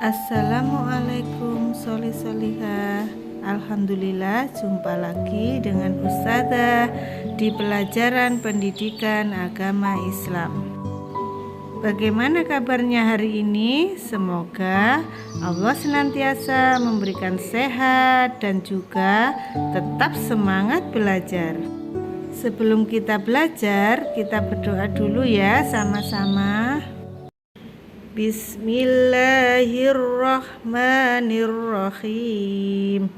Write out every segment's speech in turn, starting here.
Assalamualaikum solihah. Alhamdulillah, jumpa lagi dengan Ustazah di pelajaran pendidikan agama Islam. Bagaimana kabarnya hari ini? Semoga Allah senantiasa memberikan sehat dan juga tetap semangat belajar. Sebelum kita belajar, kita berdoa dulu ya sama-sama. Bismillahirrahmanirrahim.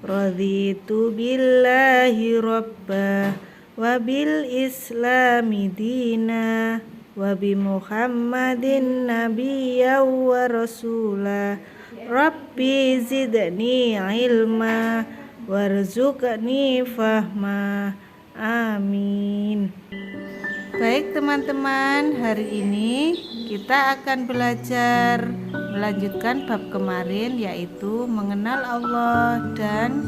Raditu billahi rabba wa bil islami dina wa bi muhammadin nabiyya wa rasula. Rabbi zidni ilma warzuqni fahma. Amin. Baik teman-teman, hari ini kita akan belajar melanjutkan bab kemarin, yaitu mengenal Allah dan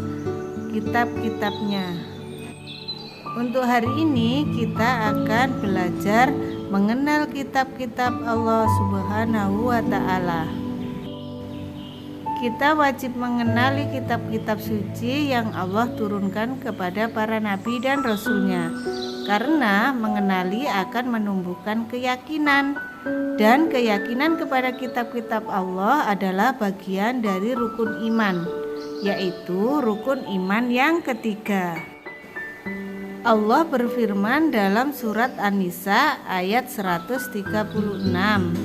kitab-kitabnya. Untuk hari ini kita akan belajar mengenal kitab-kitab Allah Subhanahu wa Ta'ala. Kita wajib mengenali kitab-kitab suci yang Allah turunkan kepada para nabi dan rasulnya, karena mengenali akan menumbuhkan keyakinan, dan keyakinan kepada kitab-kitab Allah adalah bagian dari rukun iman, yaitu rukun iman yang ketiga. Allah berfirman dalam surat An-Nisa ayat 136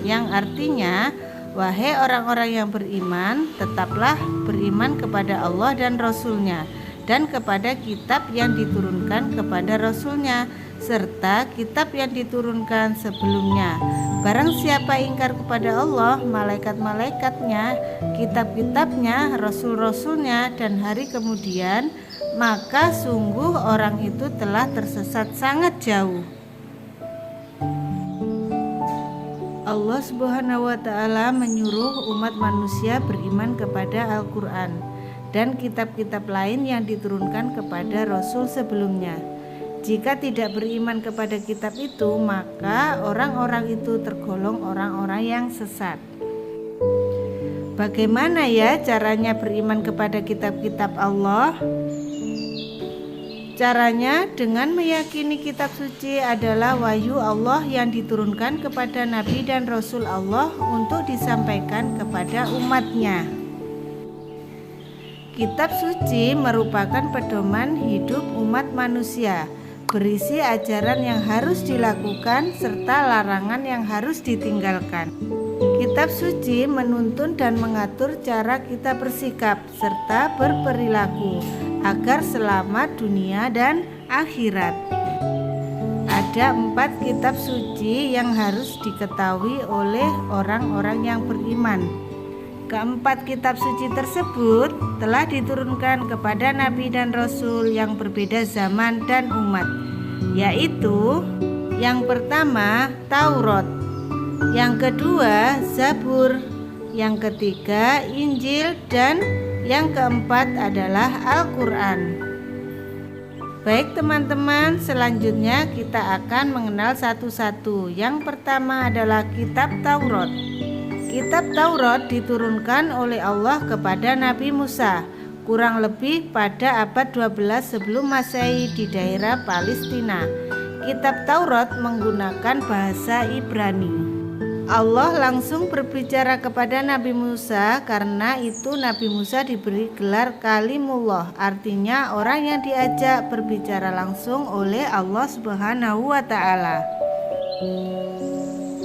yang artinya, wahai orang-orang yang beriman, tetaplah beriman kepada Allah dan Rasul-Nya, dan kepada kitab yang diturunkan kepada Rasul-Nya, serta kitab yang diturunkan sebelumnya. Barang siapa ingkar kepada Allah, malaikat-malaikatnya, kitab-kitabnya, rasul-rasulnya, dan hari kemudian, maka sungguh orang itu telah tersesat sangat jauh. Allah Subhanahu wa Ta'ala menyuruh umat manusia beriman kepada Al-Quran dan kitab-kitab lain yang diturunkan kepada Rasul sebelumnya. Jika tidak beriman kepada kitab itu, maka orang-orang itu tergolong orang-orang yang sesat. Bagaimana ya caranya beriman kepada kitab-kitab Allah? Caranya dengan meyakini kitab suci adalah wahyu Allah yang diturunkan kepada Nabi dan Rasul Allah untuk disampaikan kepada umatnya. Kitab suci merupakan pedoman hidup umat manusia, berisi ajaran yang harus dilakukan serta larangan yang harus ditinggalkan. Kitab suci menuntun dan mengatur cara kita bersikap serta berperilaku agar selamat dunia dan akhirat. Ada 4 kitab suci yang harus diketahui oleh orang-orang yang beriman. Keempat kitab suci tersebut telah diturunkan kepada Nabi dan Rasul yang berbeda zaman dan umat, yaitu yang pertama Taurat, yang kedua Zabur, yang ketiga Injil, dan yang keempat adalah Al-Quran. Baik teman-teman, selanjutnya kita akan mengenal satu-satu. Yang pertama adalah kitab Taurat. Kitab Taurat diturunkan oleh Allah kepada Nabi Musa kurang lebih pada abad 12 sebelum Masehi di daerah Palestina. Kitab Taurat menggunakan bahasa Ibrani. Allah langsung berbicara kepada Nabi Musa, karena itu Nabi Musa diberi gelar Kalimullah, artinya orang yang diajak berbicara langsung oleh Allah Subhanahu wa Ta'ala.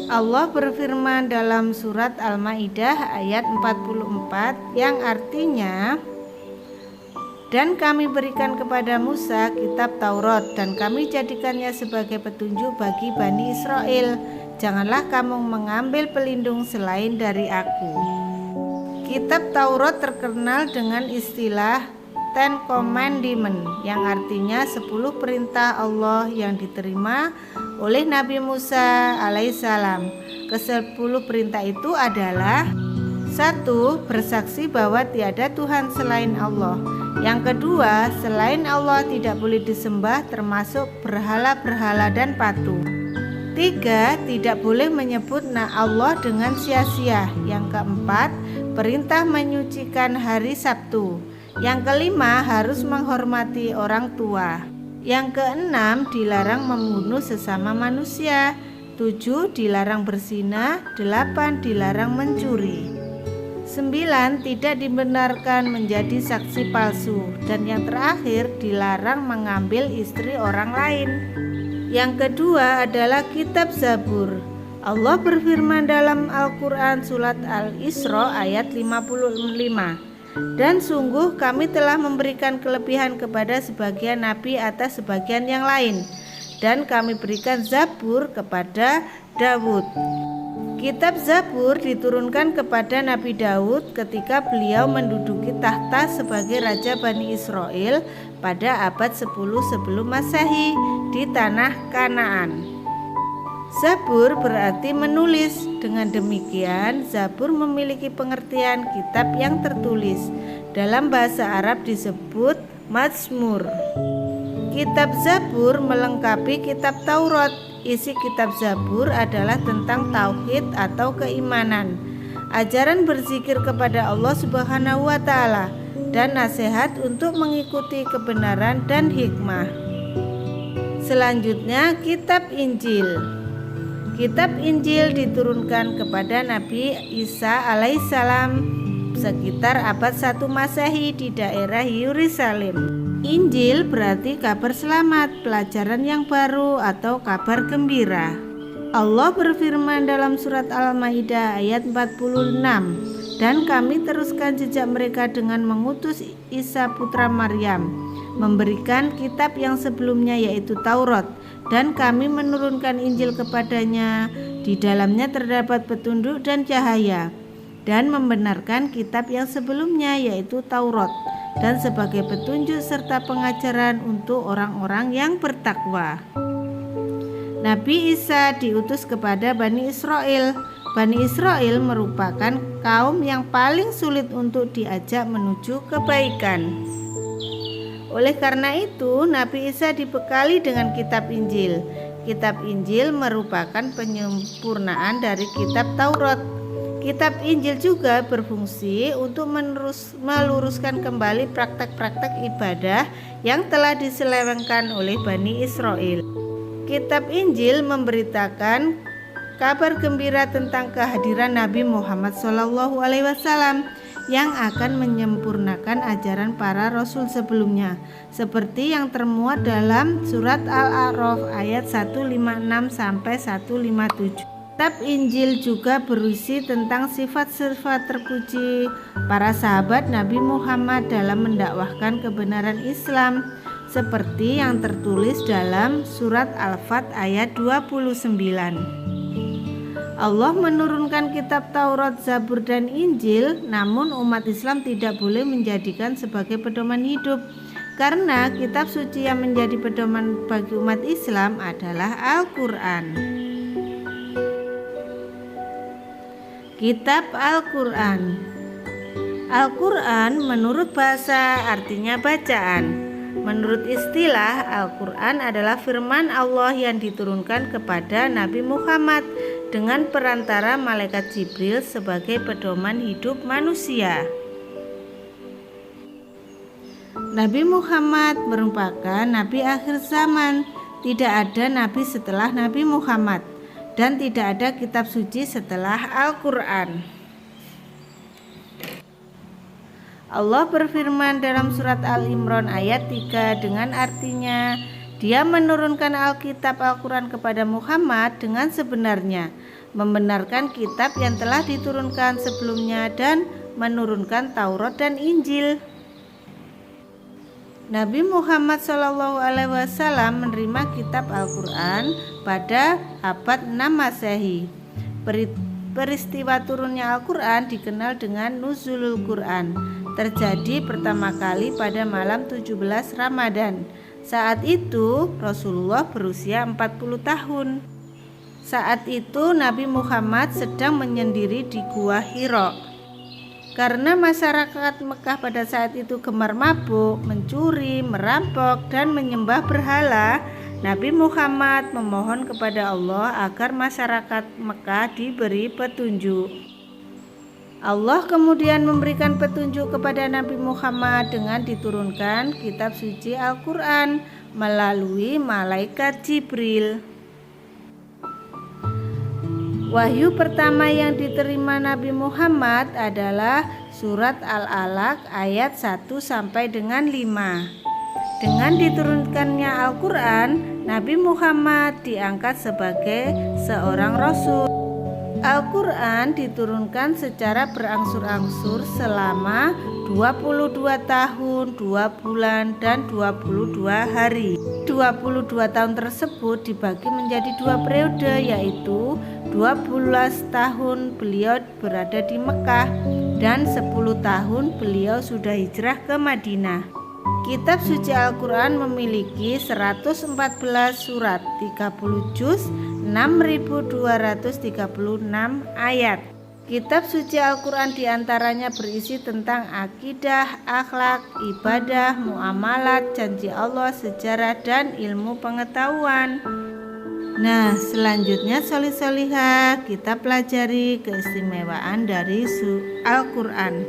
Allah berfirman dalam surat Al-Maidah ayat 44 yang artinya, dan kami berikan kepada Musa kitab Taurat dan kami jadikannya sebagai petunjuk bagi Bani Israel. Janganlah kamu mengambil pelindung selain dari aku. Kitab Taurat terkenal dengan istilah Ten Commandment yang artinya 10 perintah Allah yang diterima oleh Nabi Musa alaihissalam. Ke-10 perintah itu adalah: 1. Bersaksi bahwa tiada Tuhan selain Allah. Yang kedua, selain Allah tidak boleh disembah, termasuk berhala-berhala dan patung. 3. Tidak boleh menyebut Allah dengan sia-sia. Yang keempat, Perintah menyucikan hari Sabtu. Yang kelima, harus menghormati orang tua. Yang keenam, dilarang membunuh sesama manusia. 7. Dilarang berzina. 8. Dilarang mencuri. 9. Tidak dibenarkan menjadi saksi palsu. Dan yang terakhir, dilarang mengambil istri orang lain. Yang kedua adalah kitab Zabur. Allah berfirman dalam Al-Quran surat Al-Isra ayat 55. Dan sungguh kami telah memberikan kelebihan kepada sebagian nabi atas sebagian yang lain, dan kami berikan Zabur kepada Daud. Kitab Zabur diturunkan kepada Nabi Daud ketika beliau menduduki tahta sebagai Raja Bani Israel pada abad 10 sebelum Masehi di tanah Kanaan. Zabur berarti menulis. Dengan demikian, Zabur memiliki pengertian kitab yang tertulis. Dalam bahasa Arab disebut Mazmur. Kitab Zabur melengkapi kitab Taurat. Isi kitab Zabur adalah tentang tauhid atau keimanan, ajaran berzikir kepada Allah Subhanahu wa Ta'ala, dan nasihat untuk mengikuti kebenaran dan hikmah. Selanjutnya, kitab Injil. Kitab Injil diturunkan kepada Nabi Isa alaihissalam sekitar abad 1 Masehi di daerah Yerusalem. Injil berarti kabar selamat, pelajaran yang baru atau kabar gembira. Allah berfirman dalam surat Al-Maidah ayat 46, dan kami teruskan jejak mereka dengan mengutus Isa putra Maryam, memberikan kitab yang sebelumnya yaitu Taurat, dan kami menurunkan Injil kepadanya. Di dalamnya terdapat petunjuk dan cahaya, dan membenarkan kitab yang sebelumnya yaitu Taurat, dan sebagai petunjuk serta pengajaran untuk orang-orang yang bertakwa. Nabi Isa diutus kepada Bani Israel. Bani Israel merupakan kaum yang paling sulit untuk diajak menuju kebaikan. Oleh karena itu, Nabi Isa dibekali dengan kitab Injil. Kitab Injil merupakan penyempurnaan dari kitab Taurat. Kitab Injil juga berfungsi untuk meluruskan kembali praktek-praktek ibadah yang telah diselewengkan oleh Bani Israel. Kitab Injil memberitakan kabar gembira tentang kehadiran Nabi Muhammad SAW yang akan menyempurnakan ajaran para rasul sebelumnya, seperti yang termuat dalam surat Al-A'raf ayat 156 sampai 157. Kitab Injil juga berisi tentang sifat-sifat terpuji para sahabat Nabi Muhammad dalam mendakwahkan kebenaran Islam, seperti yang tertulis dalam surat Al-Fat ayat 29. Allah menurunkan kitab Taurat, Zabur, dan Injil, namun umat Islam tidak boleh menjadikan sebagai pedoman hidup, karena kitab suci yang menjadi pedoman bagi umat Islam adalah Al-Quran. Kitab Al-Quran. Al-Quran menurut bahasa artinya bacaan. Menurut istilah, Al-Quran adalah firman Allah yang diturunkan kepada Nabi Muhammad dengan perantara malaikat Jibril sebagai pedoman hidup manusia. Nabi Muhammad merupakan nabi akhir zaman. Tidak ada nabi setelah Nabi Muhammad, dan tidak ada kitab suci setelah Al-Quran. Allah berfirman dalam surat Al-Imran ayat 3 dengan artinya, Dia menurunkan Alkitab Al-Quran kepada Muhammad dengan sebenarnya, membenarkan kitab yang telah diturunkan sebelumnya dan menurunkan Taurat dan Injil. Nabi Muhammad SAW menerima kitab Al-Quran pada abad 6 Masehi. Peristiwa turunnya Al-Quran dikenal dengan Nuzulul Quran, terjadi pertama kali pada malam 17 Ramadan. Saat itu Rasulullah berusia 40 tahun. Saat itu Nabi Muhammad sedang menyendiri di Gua Hira. Karena masyarakat Mekah pada saat itu gemar mabuk, mencuri, merampok, dan menyembah berhala, Nabi Muhammad memohon kepada Allah agar masyarakat Mekah diberi petunjuk. Allah kemudian memberikan petunjuk kepada Nabi Muhammad dengan diturunkan kitab suci Al-Quran melalui malaikat Jibril. Wahyu pertama yang diterima Nabi Muhammad adalah surat Al-Alaq ayat 1 sampai dengan 5. Dengan diturunkannya Al-Quran, Nabi Muhammad diangkat sebagai seorang rasul. Al-Quran diturunkan secara berangsur-angsur selama 22 tahun, 2 bulan, dan 22 hari. 22 tahun tersebut dibagi menjadi 2 periode, yaitu 12 tahun beliau berada di Mekah dan 10 tahun beliau sudah hijrah ke Madinah. Kitab suci Al-Quran memiliki 114 surat, 30 juz, 6.236 ayat. Kitab suci Al-Quran diantaranya berisi tentang akidah, akhlak, ibadah, muamalat, janji Allah, sejarah, dan ilmu pengetahuan. Nah, selanjutnya solih-solihah kita pelajari keistimewaan dari Al-Quran.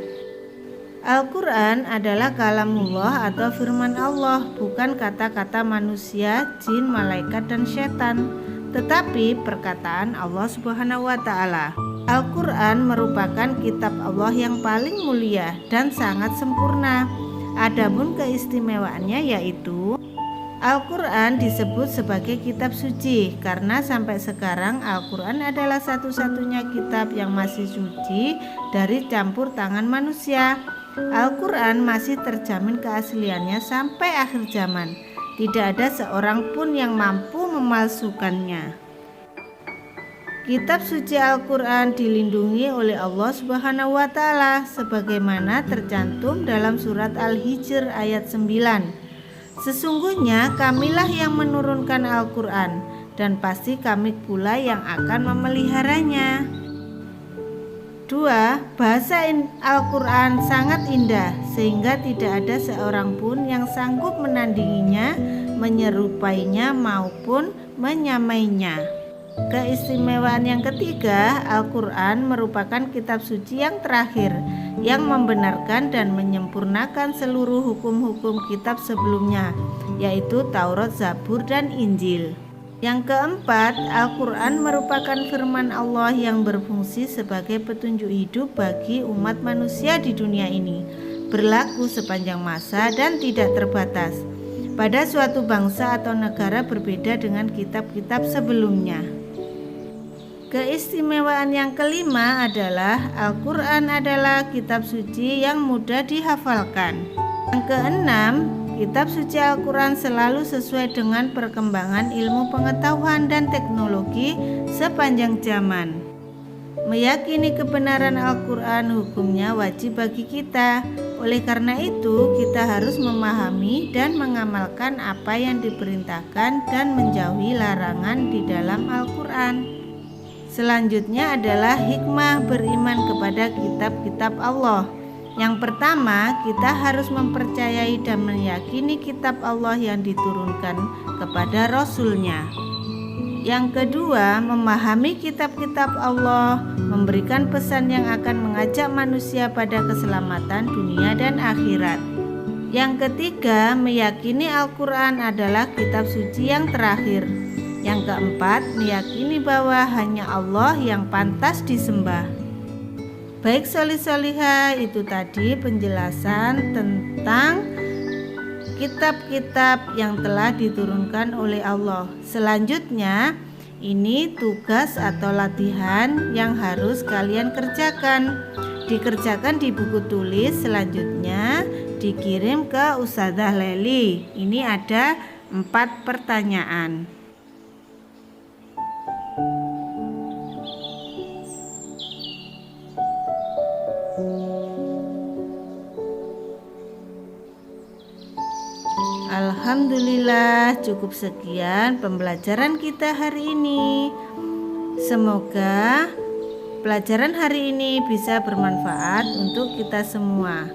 Al-Quran adalah kalamullah atau firman Allah, bukan kata-kata manusia, jin, malaikat, dan setan, tetapi perkataan Allah Subhanahu wa Ta'ala. Al-Quran merupakan kitab Allah yang paling mulia dan sangat sempurna. Adapun keistimewaannya yaitu Al-Quran disebut sebagai kitab suci karena sampai sekarang Al-Quran adalah satu-satunya kitab yang masih suci dari campur tangan manusia. Al-Quran masih terjamin keasliannya sampai akhir zaman. Tidak ada seorang pun yang mampu memalsukannya. Kitab suci Al-Quran dilindungi oleh Allah Subhanahu wa Ta'ala sebagaimana tercantum dalam surat Al-Hijr ayat 9. Sesungguhnya kamilah yang menurunkan Al-Quran dan pasti kami pula yang akan memeliharanya. 2. Bahasa Al-Quran sangat indah sehingga tidak ada seorang pun yang sanggup menandinginya, menyerupainya maupun menyamainya. Keistimewaan yang ketiga, Al-Quran merupakan kitab suci yang terakhir yang membenarkan dan menyempurnakan seluruh hukum-hukum kitab sebelumnya, yaitu Taurat, Zabur, dan Injil. Yang keempat, Al-Quran merupakan firman Allah yang berfungsi sebagai petunjuk hidup bagi umat manusia di dunia ini, berlaku sepanjang masa dan tidak terbatas. Pada suatu bangsa atau negara berbeda dengan kitab-kitab sebelumnya. Keistimewaan yang kelima adalah Al-Quran adalah kitab suci yang mudah dihafalkan. Yang keenam, kitab suci Al-Quran selalu sesuai dengan perkembangan ilmu pengetahuan dan teknologi sepanjang zaman. Meyakini kebenaran Al-Quran hukumnya wajib bagi kita. Oleh karena itu, kita harus memahami dan mengamalkan apa yang diperintahkan dan menjauhi larangan di dalam Al-Quran. Selanjutnya adalah hikmah beriman kepada kitab-kitab Allah. Yang pertama, kita harus mempercayai dan meyakini kitab Allah yang diturunkan kepada Rasul-Nya. Yang kedua, memahami kitab-kitab Allah, memberikan pesan yang akan mengajak manusia pada keselamatan dunia dan akhirat. Yang ketiga, meyakini Al-Quran adalah kitab suci yang terakhir. Yang keempat, meyakini bahwa hanya Allah yang pantas disembah. Baik solih-solihah, itu tadi penjelasan tentang kitab-kitab yang telah diturunkan oleh Allah. Selanjutnya, ini tugas atau latihan yang harus kalian kerjakan. Dikerjakan di buku tulis, selanjutnya dikirim ke Ustazah Leli. Ini ada 4 pertanyaan. Alhamdulillah, cukup sekian pembelajaran kita hari ini. Semoga pelajaran hari ini bisa bermanfaat untuk kita semua.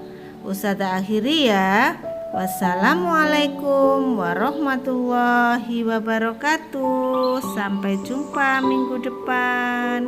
Ustazah akhiri ya. Wassalamualaikum warahmatullahi wabarakatuh. Sampai jumpa minggu depan.